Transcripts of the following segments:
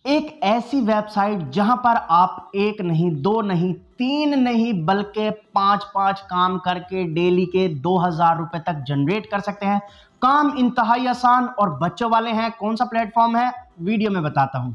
एक ऐसी वेबसाइट जहां पर आप एक नहीं, दो नहीं, तीन नहीं बल्कि पांच पांच काम करके डेली के 2000 रुपए तक जनरेट कर सकते हैं। काम इंतहाई आसान और बच्चों वाले हैं। कौन सा प्लेटफॉर्म है, वीडियो में बताता हूं।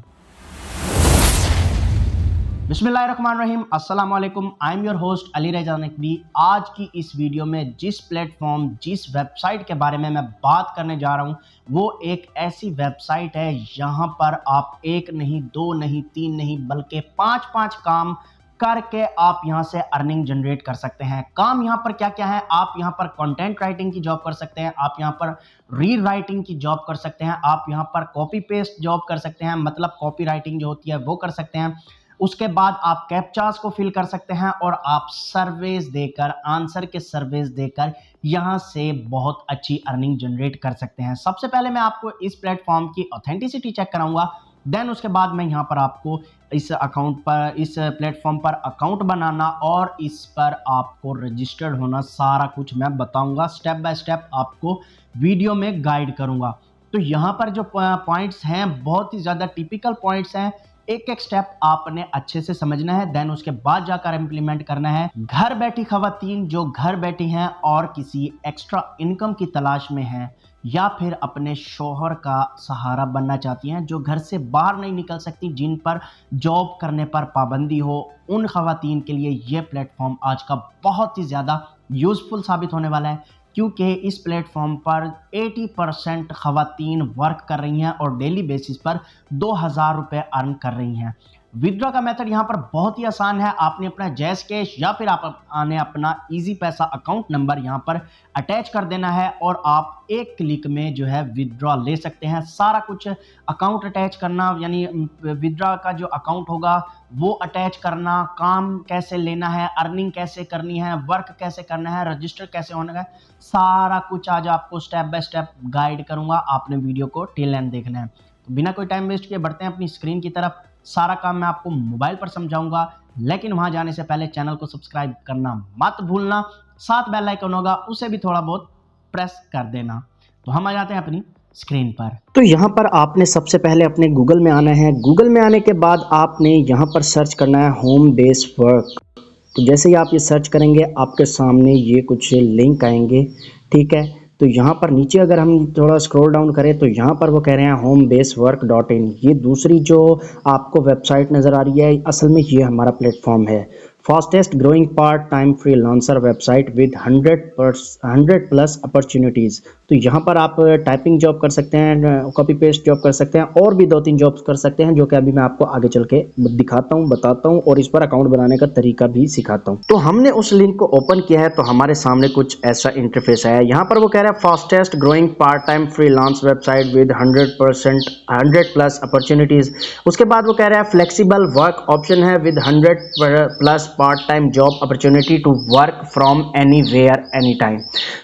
बिस्मिल्लाहिर्रहमानिर्रहीम, अस्सलाम वालेकुम। I am your host Ali Raza Naqvi. आज की इस वीडियो में जिस प्लेटफॉर्म, जिस वेबसाइट के बारे में मैं बात करने जा रहा हूं, वो एक ऐसी वेबसाइट है जहां पर आप एक नहीं, दो नहीं, तीन नहीं बल्कि पांच पांच काम करके आप यहां से अर्निंग जनरेट कर सकते हैं। काम यहां पर क्या क्या है, आप यहां पर कंटेंट राइटिंग की जॉब कर सकते हैं, आप यहां पर री राइटिंग की जॉब कर सकते हैं, आप यहां पर कॉपी पेस्ट जॉब कर सकते हैं, मतलब कॉपी राइटिंग जो होती है वो कर सकते हैं। उसके बाद आप कैप्चास को फिल कर सकते हैं और आप सर्विस देकर, आंसर के सर्विस देकर यहां से बहुत अच्छी अर्निंग जनरेट कर सकते हैं। सबसे पहले मैं आपको इस प्लेटफॉर्म की ऑथेंटिसिटी चेक कराऊंगा, देन उसके बाद मैं यहां पर आपको इस अकाउंट पर, इस प्लेटफॉर्म पर अकाउंट बनाना और इस पर आपको रजिस्टर्ड होना, सारा कुछ मैं बताऊंगा। स्टेप बाय स्टेप आपको वीडियो में गाइड करूंगा। तो यहाँ पर जो पॉइंट्स हैं बहुत ही ज़्यादा टिपिकल पॉइंट्स हैं। एक एक स्टेप आपने अच्छे से समझना है, देन उसके बाद जाकर इम्प्लीमेंट करना है। घर बैठी खवातीन जो घर बैठी हैं और किसी एक्स्ट्रा इनकम की तलाश में हैं, या फिर अपने शोहर का सहारा बनना चाहती हैं, जो घर से बाहर नहीं निकल सकती, जिन पर जॉब करने पर पाबंदी हो, उन खवातीन के लिए ये प्लेटफॉर्म आज का बहुत ही ज़्यादा यूज़फुल साबित होने वाला है। क्योंकि इस प्लेटफॉर्म पर 80% खवातीन वर्क कर रही हैं और डेली बेसिस पर 2000 रुपये अर्न कर रही हैं। विड्रॉ का मेथड यहाँ पर बहुत ही आसान है। आपने अपना जैज़ कैश या फिर आपने अपना इजी पैसा अकाउंट नंबर यहाँ पर अटैच कर देना है और आप एक क्लिक में जो है विड्रॉ ले सकते हैं। सारा कुछ अकाउंट अटैच करना, यानी विड्रॉ का जो अकाउंट होगा वो अटैच करना, काम कैसे लेना है, अर्निंग कैसे करनी है, वर्क कैसे करना है, रजिस्टर कैसे होना है, सारा कुछ आज आपको स्टेप बाय स्टेप गाइड करूंगा। आपने वीडियो को टिल एंड देखना है। तो बिना कोई टाइम वेस्ट किए बढ़ते हैं अपनी स्क्रीन की तरफ। सारा काम मैं आपको मोबाइल पर समझाऊंगा, लेकिन वहां जाने से पहले चैनल को सब्सक्राइब करना मत भूलना। साथ बेल आइकन होगा, उसे भी थोड़ा बहुत प्रेस कर देना। तो हम आ जाते हैं अपनी स्क्रीन पर। तो यहाँ पर आपने सबसे पहले अपने गूगल में आना है। गूगल में आने के बाद आपने यहाँ पर सर्च करना है होम बेस वर्क। तो जैसे ही आप ये सर्च करेंगे आपके सामने ये कुछ लिंक आएंगे, ठीक है। तो यहाँ पर नीचे अगर हम थोड़ा स्क्रॉल डाउन करें तो यहाँ पर वो कह रहे हैं homebaswork.in। ये दूसरी जो आपको वेबसाइट नज़र आ रही है, असल में ये हमारा प्लेटफॉर्म है। Fastest growing part time freelancer website with 100 plus opportunities. तो यहाँ पर आप टाइपिंग जॉब कर सकते हैं, कॉपी पेस्ट जॉब कर सकते हैं और भी 2-3 जॉब्स कर सकते हैं, जो कि अभी मैं आपको आगे चल के दिखाता हूँ, बताता हूँ और इस पर अकाउंट बनाने का तरीका भी सिखाता हूँ। तो हमने उस लिंक को ओपन किया है तो हमारे सामने कुछ ऐसा इंटरफेस है। यहाँ पर वो कह रहा है fastest growing part time freelance website with 100 plus opportunities. उसके बाद वो कह रहा है फ्लेक्सिबल वर्क ऑप्शन है with 100 plus part time job opportunity to work from anywhere any time.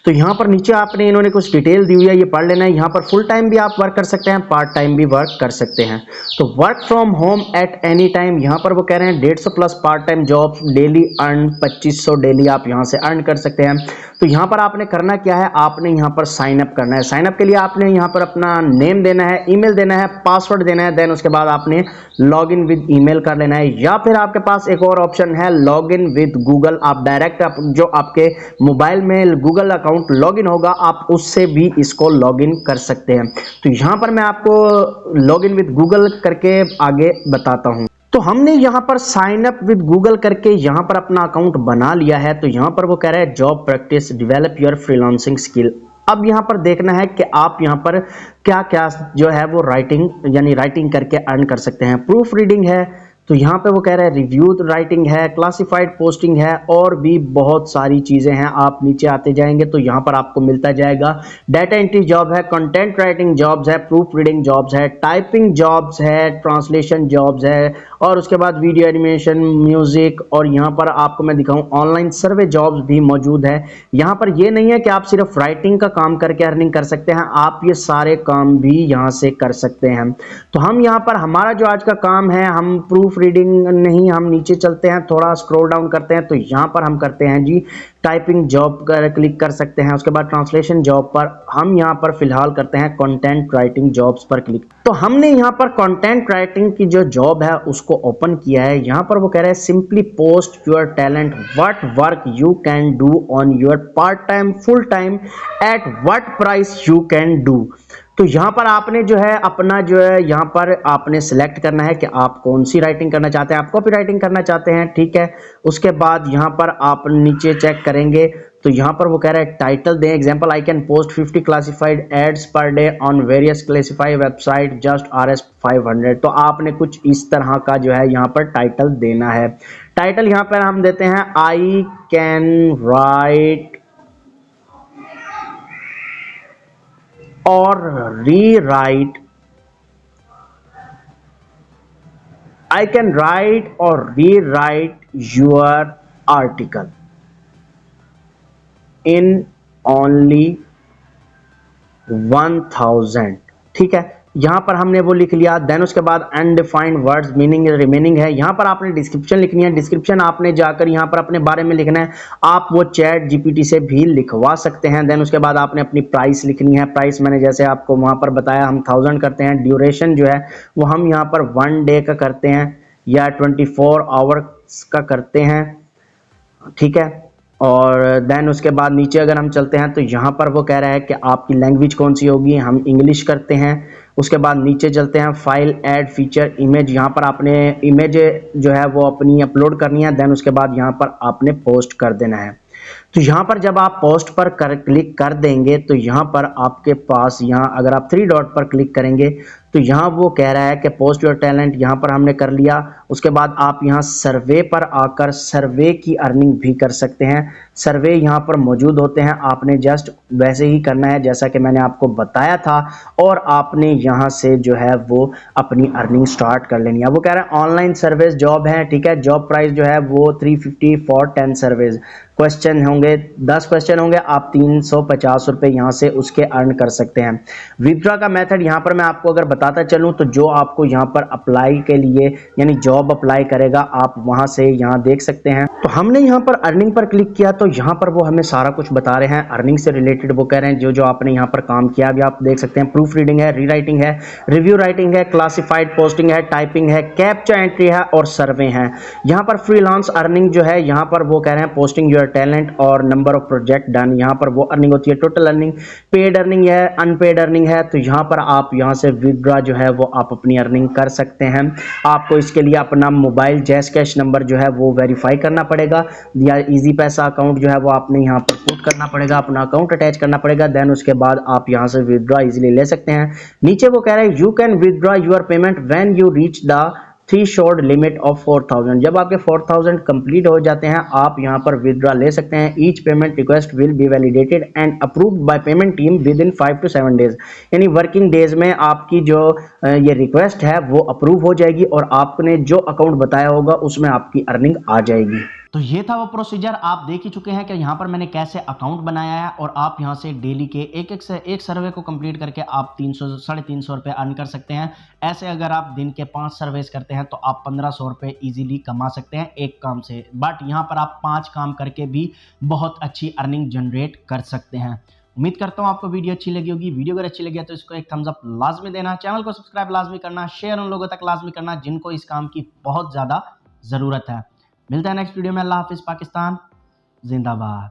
तो यहाँ पर नीचे आपने इन्होंने कुछ डिटेल दी हुई है, ये पढ़ लेना है। यहाँ पर फुल टाइम भी आप वर्क कर सकते हैं, पार्ट टाइम भी वर्क कर सकते हैं। तो work from home at any time, यहाँ पर वो कह रहे हैं 150 plus part time job, daily earn 2500 daily आप यहाँ से अर्न कर सकते हैं। तो यहाँ पर आपने करना क्या है, आपने यहाँ पर साइन अप करना है। साइन अप के लिए आपने यहाँ पर अपना नेम देना है, ईमेल देना है, पासवर्ड देना है, देन उसके बाद आपने लॉग इन विद ईमेल कर लेना है। या फिर आपके पास एक और ऑप्शन है लॉग इन विद गूगल। आप डायरेक्ट जो आपके मोबाइल में गूगल अकाउंट लॉग इन होगा, आप उससे भी इसको लॉग इन कर सकते हैं। तो यहाँ पर मैं आपको लॉग इन विद गूगल करके आगे बताता हूँ। तो हमने यहाँ पर साइन अप विद गूगल करके यहाँ पर अपना अकाउंट बना लिया है। तो यहाँ पर वो कह रहा है job practice, develop your freelancing skill. अब यहाँ पर देखना है कि आप यहाँ पर क्या क्या जो है वो राइटिंग, यानी राइटिंग करके अर्न कर सकते हैं। प्रूफ रीडिंग है, तो यहाँ पे वो कह रहा है रिव्यू राइटिंग है, क्लासिफाइड पोस्टिंग है और भी बहुत सारी चीज़ें हैं। आप नीचे आते जाएंगे तो यहाँ पर आपको मिलता जाएगा डाटा एंट्री जॉब है, कंटेंट राइटिंग जॉब्स है, प्रूफ रीडिंग जॉब्स है, टाइपिंग जॉब्स है, ट्रांसलेशन जॉब्स है और उसके बाद वीडियो एनिमेशन, म्यूजिक, और यहाँ पर आपको मैं दिखाऊं ऑनलाइन सर्वे जॉब्स भी मौजूद है। यहाँ पर ये नहीं है कि आप सिर्फ राइटिंग का काम करके अर्निंग कर सकते हैं, आप ये सारे काम भी यहाँ से कर सकते हैं। तो हम यहाँ पर हमारा जो आज का काम है, हम प्रूफ रीडिंग नहीं, हम नीचे चलते हैं, थोड़ा स्क्रॉल डाउन करते हैं तो यहाँ पर हम करते हैं जी टाइपिंग जॉब पर क्लिक कर सकते हैं। उसके बाद ट्रांसलेशन जॉब पर हम यहाँ पर फिलहाल करते हैं कंटेंट राइटिंग जॉब्स पर क्लिक। तो हमने यहाँ पर कंटेंट राइटिंग की जो जॉब है उसको ओपन किया है। यहाँ पर वो कह रहा है simply post your talent, what work you can do on your part time, full time, at what price you can do. तो यहाँ पर आपने जो है अपना जो है यहाँ पर आपने सिलेक्ट करना है कि आप कौन सी राइटिंग करना चाहते हैं। आप कॉपी राइटिंग करना चाहते हैं, ठीक है। उसके बाद यहाँ पर आप नीचे चेक करेंगे तो यहाँ पर वो कह रहा है टाइटल दें। Example, I can post 50 classified ads per day on various classified website just RS 500। तो आपने कुछ इस तरह का जो है यहाँ पर टाइटल देना है। टाइटल यहाँ पर हम देते हैं आई कैन राइट और rewrite, I can write or rewrite your article in only 1000। ठीक है, यहां पर हमने वो लिख लिया। देन उसके बाद अनडिफाइंड वर्ड्स मीनिंग रिमेनिंग है। यहां पर आपने डिस्क्रिप्शन लिखनी है। डिस्क्रिप्शन आपने जाकर यहां पर अपने बारे में लिखना है। आप वो चैट GPT से भी लिखवा सकते हैं। देन उसके बाद आपने अपनी प्राइस लिखनी है। प्राइस मैंने जैसे आपको वहां पर बताया हम 1000 करते हैं। ड्यूरेशन जो है वो हम यहां पर 1 डे का करते हैं या 24 आवर्स का करते हैं, ठीक है। और देन उसके बाद नीचे अगर हम चलते हैं तो यहाँ पर वो कह रहा है कि आपकी लैंग्वेज कौन सी होगी, हम इंग्लिश करते हैं। उसके बाद नीचे चलते हैं, फाइल ऐड फीचर इमेज, यहाँ पर आपने इमेज जो है वो अपनी अपलोड करनी है। देन उसके बाद यहाँ पर आपने पोस्ट कर देना है। तो यहाँ पर जब आप पोस्ट पर क्लिक कर देंगे तो यहाँ पर आपके पास यहाँ अगर आप 3 डॉट पर क्लिक करेंगे तो यहाँ वो कह रहा है कि पोस्ट योर टैलेंट, यहाँ पर हमने कर लिया। उसके बाद आप यहाँ सर्वे पर आकर सर्वे की अर्निंग भी कर सकते हैं। सर्वे यहाँ पर मौजूद होते हैं, आपने जस्ट वैसे ही करना है जैसा कि मैंने आपको बताया था और आपने यहाँ से जो है वो अपनी अर्निंग स्टार्ट कर लेनी है। वो कह रहा है ऑनलाइन सर्विस जॉब है, ठीक है। जॉब प्राइस जो है वो 350 फॉर 10 सर्विस। क्वेश्चन होंगे 10 क्वेश्चन होंगे, आप 350 रुपए यहाँ से उसके अर्न कर सकते हैं। विथड्रॉ का मेथड यहाँ पर मैं आपको अगर बताता चलूँ तो जो आपको यहाँ पर अप्लाई के लिए यानी जॉब अप्लाई करेगा आप वहाँ से यहाँ देख सकते हैं। तो हमने यहाँ पर अर्निंग पर क्लिक किया तो यहाँ पर वो हमें सारा कुछ बता रहे हैं अर्निंग से रिलेटेड। वो कह रहे हैं जो जो आपने यहाँ पर काम किया अभी आप देख सकते हैं। प्रूफ रीडिंग है, रीराइटिंग है, रिव्यू राइटिंग है, क्लासिफाइड पोस्टिंग है, टाइपिंग है, कैप्चा एंट्री है और सर्वे है। यहाँ पर फ्रीलांस अर्निंग जो है यहाँ पर वो कह रहे हैं पोस्टिंग योर टैलेंट और नंबर ऑफ प्रोजेक्ट डन, यहाँ पर वो अर्निंग होती है। टोटल अर्निंग, पेड अर्निंग है, अनपेड अर्निंग है। तो यहाँ पर आप यहाँ से विथड्रॉ जो है वो आप अपनी अर्निंग कर सकते हैं। आपको इसके लिए अपना मोबाइल जैस कैश नंबर जो है वो वेरीफाई करना पड़ेगा या इजी पैसा अकाउंट जो है वो आपने यहाँ पर पुट करना पड़ेगा, अपना अकाउंट अटैच करना पड़ेगा। देन उसके बाद आप यहाँ से विथड्रॉ इजीली ले सकते हैं। नीचे वो कह रहा है you can withdraw your payment when you reach the threshold limit of 4000। जब आपके 4000 कंप्लीट हो जाते हैं आप यहां पर विथड्रॉ ले सकते हैं। Each payment request will be validated and approved by payment team with in 5 to 7 days. यानी वर्किंग डेज में आपकी जो ये रिक्वेस्ट है वो अप्रूव हो जाएगी और आपने जो अकाउंट बताया होगा उसमें आपकी अर्निंग आ जाएगी। तो ये था वो प्रोसीजर, आप देख ही चुके हैं कि यहाँ पर मैंने कैसे अकाउंट बनाया है और आप यहाँ से डेली के एक सर्वे को कंप्लीट करके आप 300 350 रुपये अर्न कर सकते हैं। ऐसे अगर आप दिन के 5 सर्वेस करते हैं तो आप 1500 रुपये ईजिली कमा सकते हैं एक काम से। बट यहाँ पर आप 5 काम करके भी बहुत अच्छी अर्निंग जनरेट कर सकते हैं। उम्मीद करता हूँ आपको वीडियो अच्छी लगी होगी। वीडियो अगर अच्छी लगी है तो इसको एक थम्स अप लाजमी देना, चैनल को सब्सक्राइब लाजमी करना, शेयर उन लोगों तक लाजमी करना जिनको इस काम की बहुत ज़्यादा ज़रूरत है। मिलता है नेक्स्ट वीडियो में। अल्लाह हाफिज़। पाकिस्तान जिंदाबाद।